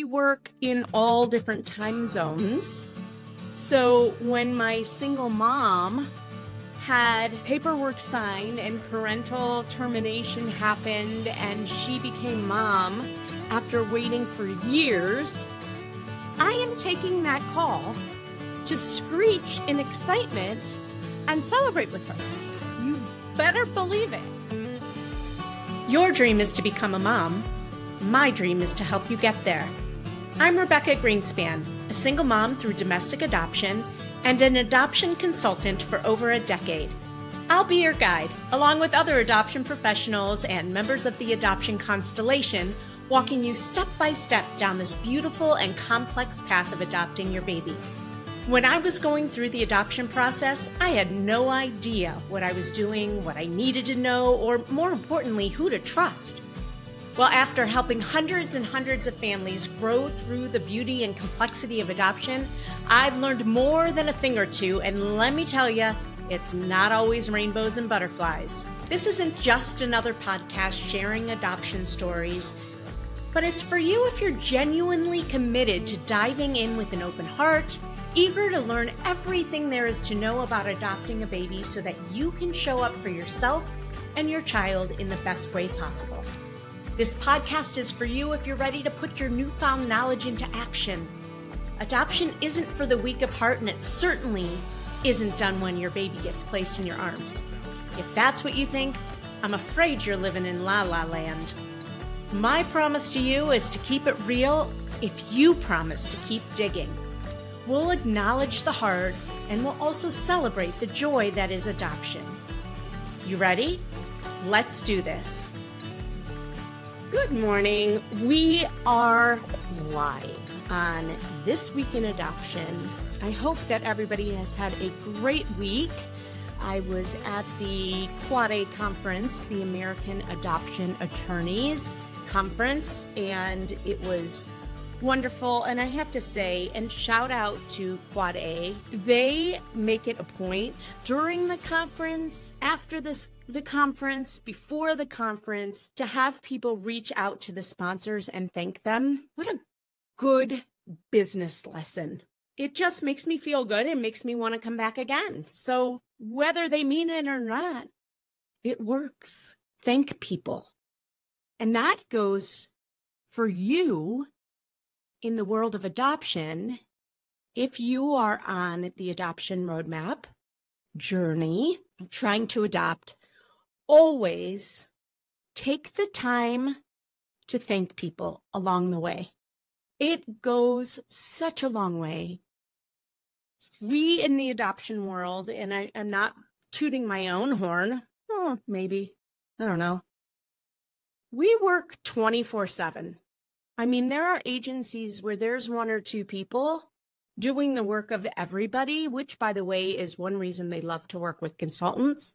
work in all different time zones. So when my single mom had paperwork signed and parental termination happened and she became mom after waiting for years, I am taking that call to screech in excitement and celebrate with her. You better believe it. Your dream is to become a mom. My dream is to help you get there. I'm Rebecca Gruenspan, a single mom through domestic adoption and an adoption consultant for over a decade. I'll be your guide, along with other adoption professionals and members of the adoption constellation, walking you step by step down this beautiful and complex path of adopting your baby. When I was going through the adoption process, I had no idea what I was doing, what I needed to know, or more importantly, who to trust. Well, after helping hundreds and hundreds of families grow through the beauty and complexity of adoption, I've learned more than a thing or two, and let me tell you, it's not always rainbows and butterflies. This isn't just another podcast sharing adoption stories, but it's for you if you're genuinely committed to diving in with an open heart, eager to learn everything there is to know about adopting a baby so that you can show up for yourself and your child in the best way possible. This podcast is for you if you're ready to put your newfound knowledge into action. Adoption isn't for the weak of heart, and it certainly isn't done when your baby gets placed in your arms. If that's what you think, I'm afraid you're living in La La Land. My promise to you is to keep it real if you promise to keep digging. We'll acknowledge the hard, and we'll also celebrate the joy that is adoption. You ready? Let's do this. Good morning. We are live on This Week in Adoption. I hope that everybody has had a great week. I was at the Quad A conference, the American Adoption Attorneys Conference, and it was wonderful. And I have to say, and shout out to Quad A, they make it a point during the conference, after the conference, before the conference, to have people reach out to the sponsors and thank them. What a good business lesson. It just makes me feel good and makes me want to come back again. So whether they mean it or not, it works. Thank people. And that goes for you in the world of adoption. If you are on the adoption roadmap journey, trying to adopt, always take the time to thank people along the way. It goes such a long way. We in the adoption world, and I'm not tooting my own horn, maybe, I don't know. We work 24/7. I mean, there are agencies where there's one or two people doing the work of everybody, which, by the way, is one reason they love to work with consultants.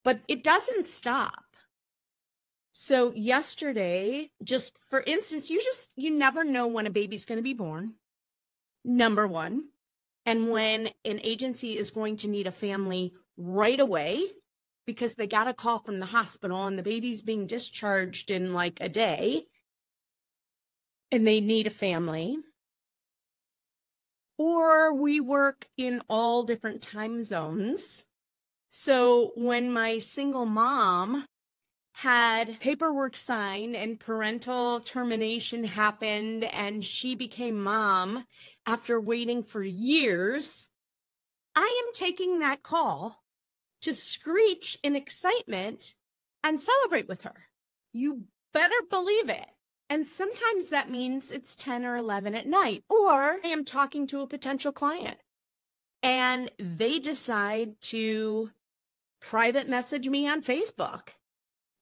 But it doesn't stop. So yesterday, just for instance, you never know when a baby's going to be born, number one, and when an agency is going to need a family right away because they got a call from the hospital and the baby's being discharged in like a day and they need a family. Or we work in all different time zones. So when my single mom had paperwork signed and parental termination happened and she became mom after waiting for years, I am taking that call to screech in excitement and celebrate with her. You better believe it. And sometimes that means it's 10 or 11 at night, or I am talking to a potential client and they decide to private message me on Facebook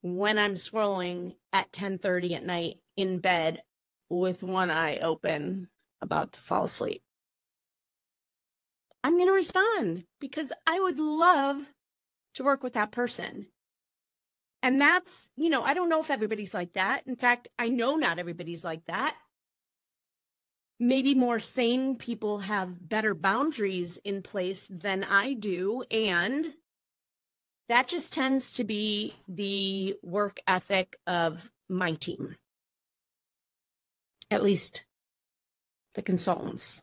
when I'm scrolling at 10:30 at night in bed with one eye open, about to fall asleep. I'm going to respond because I would love to work with that person. And that's, I don't know if everybody's like that. In fact, I know not everybody's like that. Maybe more sane people have better boundaries in place than I do. And that just tends to be the work ethic of my team. at least the consultants.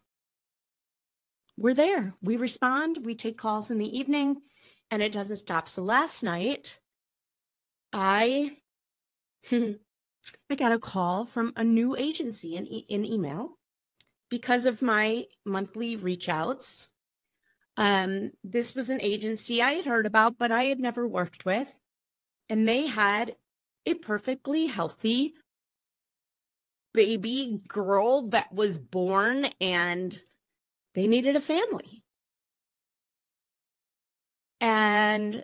We're there. We respond. We take calls in the evening, and it doesn't stop. So last night, I got a call from a new agency in email because of my monthly reach outs. This was an agency I had heard about, but I had never worked with. And they had a perfectly healthy baby girl that was born, and they needed a family. And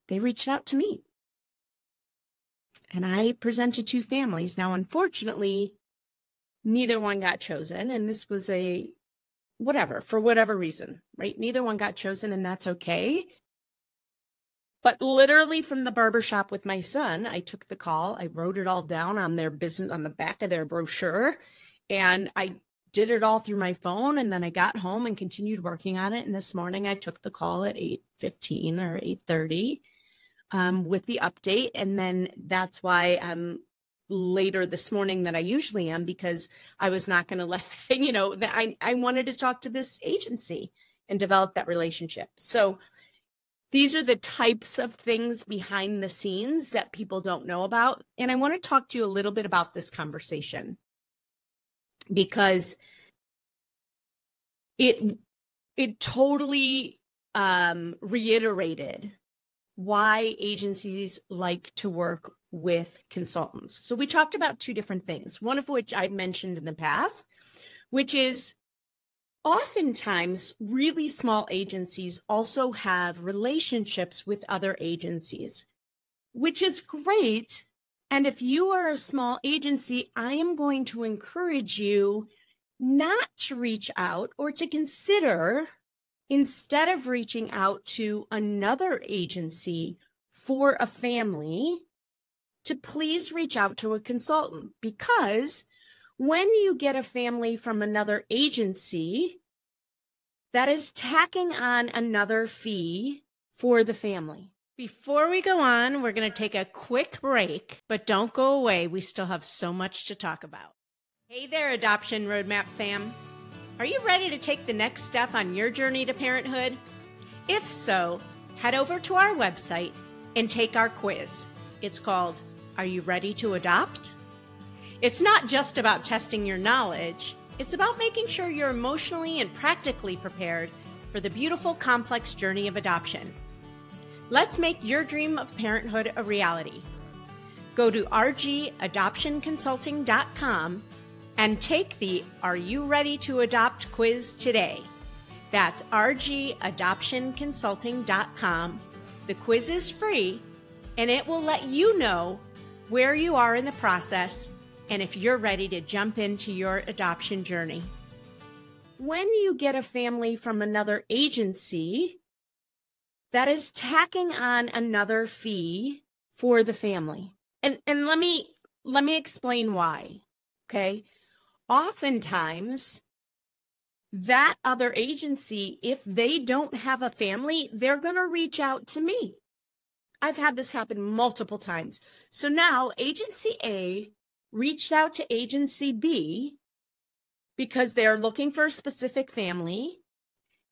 they reached out to me. And I presented 2 families. Now, unfortunately, neither one got chosen. And this was for whatever reason, right? Neither one got chosen, and that's okay. But literally from the barbershop with my son, I took the call. I wrote it all down on their business, on the back of their brochure. And I did it all through my phone. And then I got home and continued working on it. And this morning I took the call at 8:15 or 8:30 with the update. And then that's why I'm later this morning than I usually am, because I was not going to let, that I wanted to talk to this agency and develop that relationship. So these are the types of things behind the scenes that people don't know about. And I want to talk to you a little bit about this conversation, because it totally reiterated why agencies like to work with consultants. So we talked about 2 different things, one of which I've mentioned in the past, which is oftentimes really small agencies also have relationships with other agencies, which is great. And if you are a small agency, I am going to encourage you not to reach out, or to consider, instead of reaching out to another agency for a family, to please reach out to a consultant. Because when you get a family from another agency, that is tacking on another fee for the family. Before we go on, we're going to take a quick break, but don't go away. We still have so much to talk about. Hey there, Adoption Roadmap fam. Are you ready to take the next step on your journey to parenthood? If so, head over to our website and take our quiz. It's called, Are You Ready to Adopt? It's not just about testing your knowledge. It's about making sure you're emotionally and practically prepared for the beautiful, complex journey of adoption. Let's make your dream of parenthood a reality. Go to rgadoptionconsulting.com and take the Are You Ready to Adopt quiz today. That's rgadoptionconsulting.com. The quiz is free, and it will let you know where you are in the process and if you're ready to jump into your adoption journey. When you get a family from another agency, that is tacking on another fee for the family. And let me explain why, okay? Oftentimes, that other agency, if they don't have a family, they're going to reach out to me. I've had this happen multiple times. So now agency A reached out to agency B because they're looking for a specific family.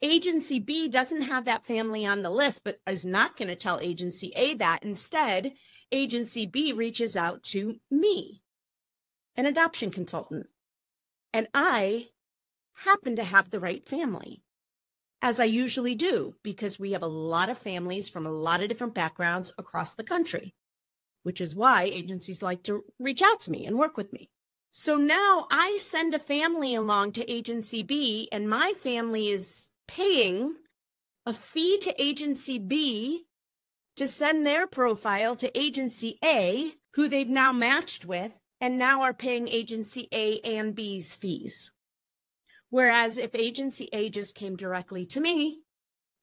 Agency B doesn't have that family on the list, but is not going to tell agency A that. Instead, agency B reaches out to me, an adoption consultant. And I happen to have the right family, as I usually do, because we have a lot of families from a lot of different backgrounds across the country, which is why agencies like to reach out to me and work with me. So now I send a family along to agency B, and my family is paying a fee to agency B to send their profile to agency A, who they've now matched with, and now are paying agency A and B's fees. Whereas if agency A just came directly to me,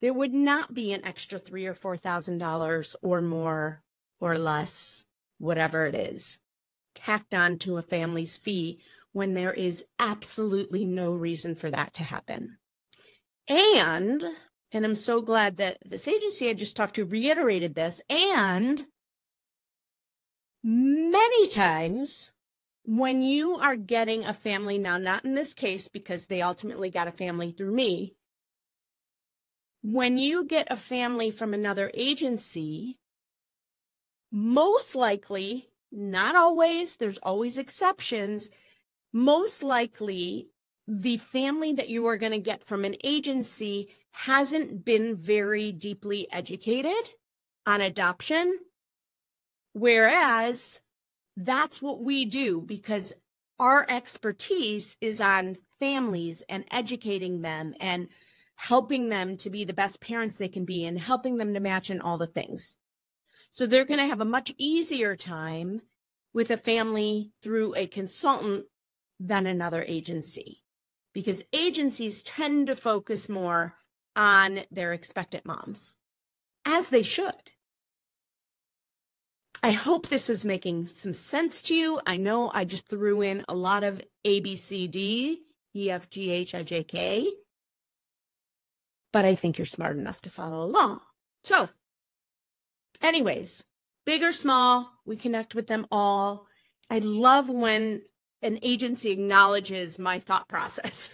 there would not be an extra $3,000 or $4,000 or more or less, whatever it is, tacked on to a family's fee when there is absolutely no reason for that to happen. And I'm so glad that this agency I just talked to reiterated this, and many times when you are getting a family, now not in this case because they ultimately got a family through me, when you get a family from another agency, most likely, not always, there's always exceptions, most likely the family that you are going to get from an agency hasn't been very deeply educated on adoption, whereas that's what we do because our expertise is on families and educating them and helping them to be the best parents they can be and helping them to match in all the things. So they're going to have a much easier time with a family through a consultant than another agency, because agencies tend to focus more on their expectant moms, as they should. I hope this is making some sense to you. I know I just threw in a lot of A, B, C, D, E, F, G, H, I, J, K, but I think you're smart enough to follow along. So anyways, big or small, we connect with them all. I love when an agency acknowledges my thought process.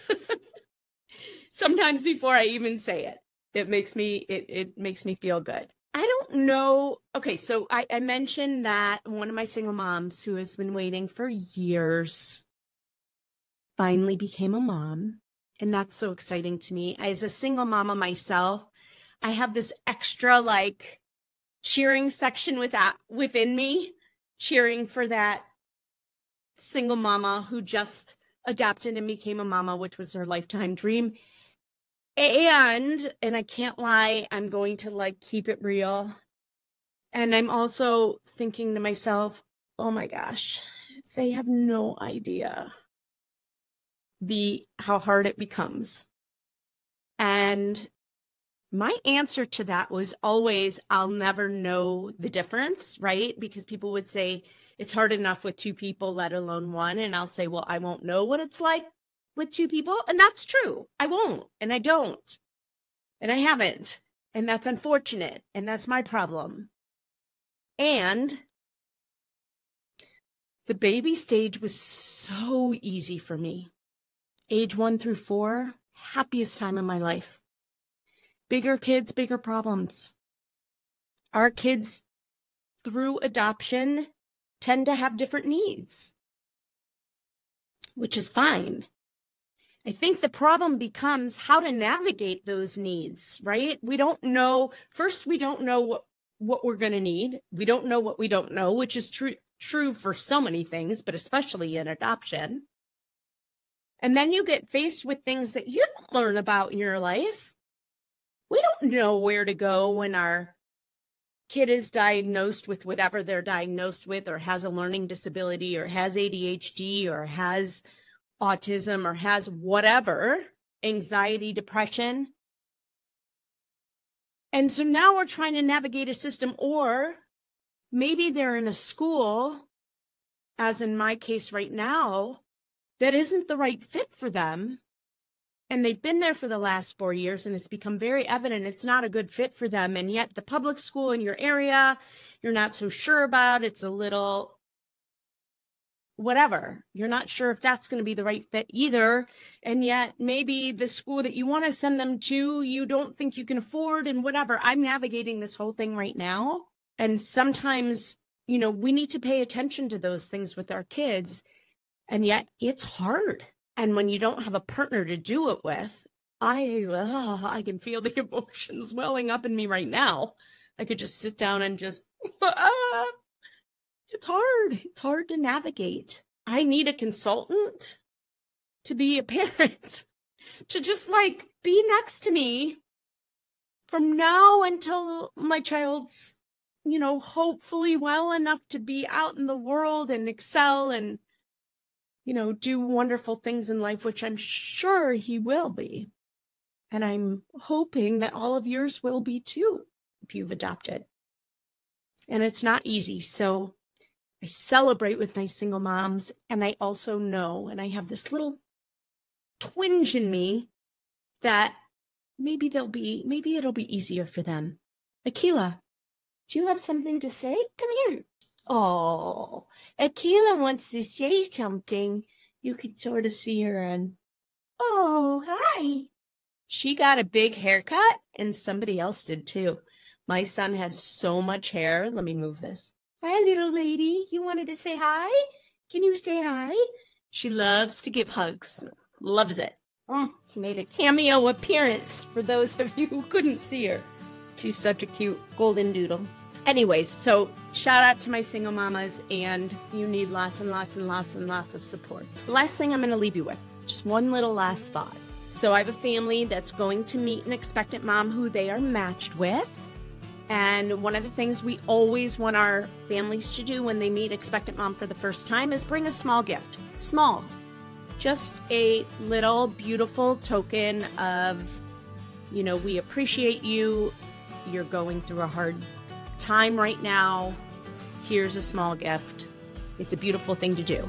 Sometimes before I even say it, it makes me feel good. I don't know. Okay, so I mentioned that one of my single moms who has been waiting for years finally became a mom. And that's so exciting to me. As a single mama myself, I have this extra cheering section within me, cheering for that single mama who just adopted and became a mama, which was her lifetime dream. And I can't lie, I'm going to keep it real. And I'm also thinking to myself, oh my gosh, they have no idea how hard it becomes. And my answer to that was always, I'll never know the difference, right? Because people would say, it's hard enough with two people, let alone one. And I'll say, well, I won't know what it's like with two people. And that's true. I won't. And I don't. And I haven't. And that's unfortunate. And that's my problem. And the baby stage was so easy for me. Age 1 through 4, happiest time of my life. Bigger kids, bigger problems. Our kids, through adoption, tend to have different needs, which is fine. I think the problem becomes how to navigate those needs, right? We don't know. First, we don't know what we're going to need. We don't know what we don't know, which is true for so many things, but especially in adoption. And then you get faced with things that you don't learn about in your life. We don't know where to go when our kid is diagnosed with whatever they're diagnosed with, or has a learning disability, or has ADHD, or has autism, or has whatever, anxiety, depression. And so now we're trying to navigate a system, or maybe they're in a school, as in my case right now, that isn't the right fit for them. And they've been there for the last 4 years, and it's become very evident it's not a good fit for them. And yet the public school in your area, you're not so sure about. It's a little whatever. You're not sure if that's going to be the right fit either. And yet maybe the school that you want to send them to, you don't think you can afford, and whatever. I'm navigating this whole thing right now. And sometimes, we need to pay attention to those things with our kids. And yet it's hard. And when you don't have a partner to do it with, I can feel the emotions welling up in me right now. I could just sit down and just, it's hard. It's hard to navigate. I need a consultant to be a parent, to just be next to me from now until my child's, hopefully well enough to be out in the world and excel and, do wonderful things in life, which I'm sure he will be. And I'm hoping that all of yours will be too, if you've adopted. And it's not easy. So I celebrate with my single moms. And I also know, and I have this little twinge in me that maybe it'll be easier for them. Akila, do you have something to say? Come here. Oh, Akila wants to say something. You can sort of see her and, oh, hi. She got a big haircut, and somebody else did too. My son had so much hair. Let me move this. Hi, little lady. You wanted to say hi? Can you say hi? She loves to give hugs. Loves it. She made a cameo appearance for those of you who couldn't see her. She's such a cute golden doodle. Anyways, so shout out to my single mamas, and you need lots and lots and lots and lots of support. So last thing I'm going to leave you with, just one little last thought. So I have a family that's going to meet an expectant mom who they are matched with. And one of the things we always want our families to do when they meet expectant mom for the first time is bring a small gift. Small. Just a little beautiful token of, you know, we appreciate you. You're going through a hard time right now. Here's a small gift. It's a beautiful thing to do.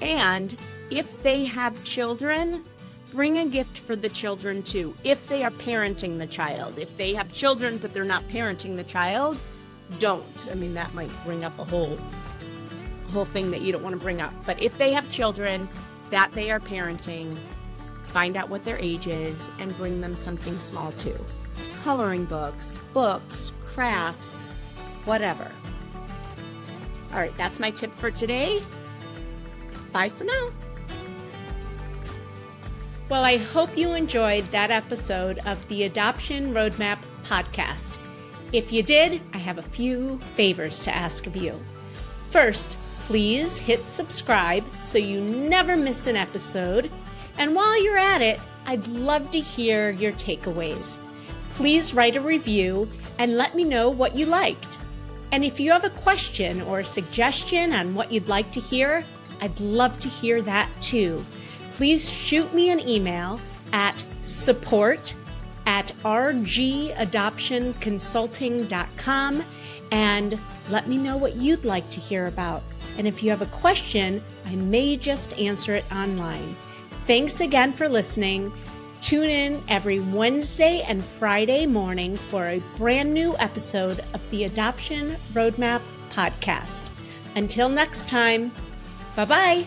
And if they have children, bring a gift for the children too. If they are parenting the child. If they have children but they're not parenting the child, don't. I mean, that might bring up a whole thing that you don't want to bring up. But if they have children that they are parenting, find out what their age is and bring them something small too. Coloring books, crafts, whatever. All right, that's my tip for today. Bye for now. Well, I hope you enjoyed that episode of the Adoption Roadmap podcast. If you did, I have a few favors to ask of you. First, please hit subscribe so you never miss an episode. And while you're at it, I'd love to hear your takeaways. Please write a review and let me know what you liked. And if you have a question or a suggestion on what you'd like to hear, I'd love to hear that too. Please shoot me an email at support@rgadoptionconsulting.com and let me know what you'd like to hear about. And if you have a question, I may just answer it online. Thanks again for listening. Tune in every Wednesday and Friday morning for a brand new episode of the Adoption Roadmap podcast. Until next time, bye-bye.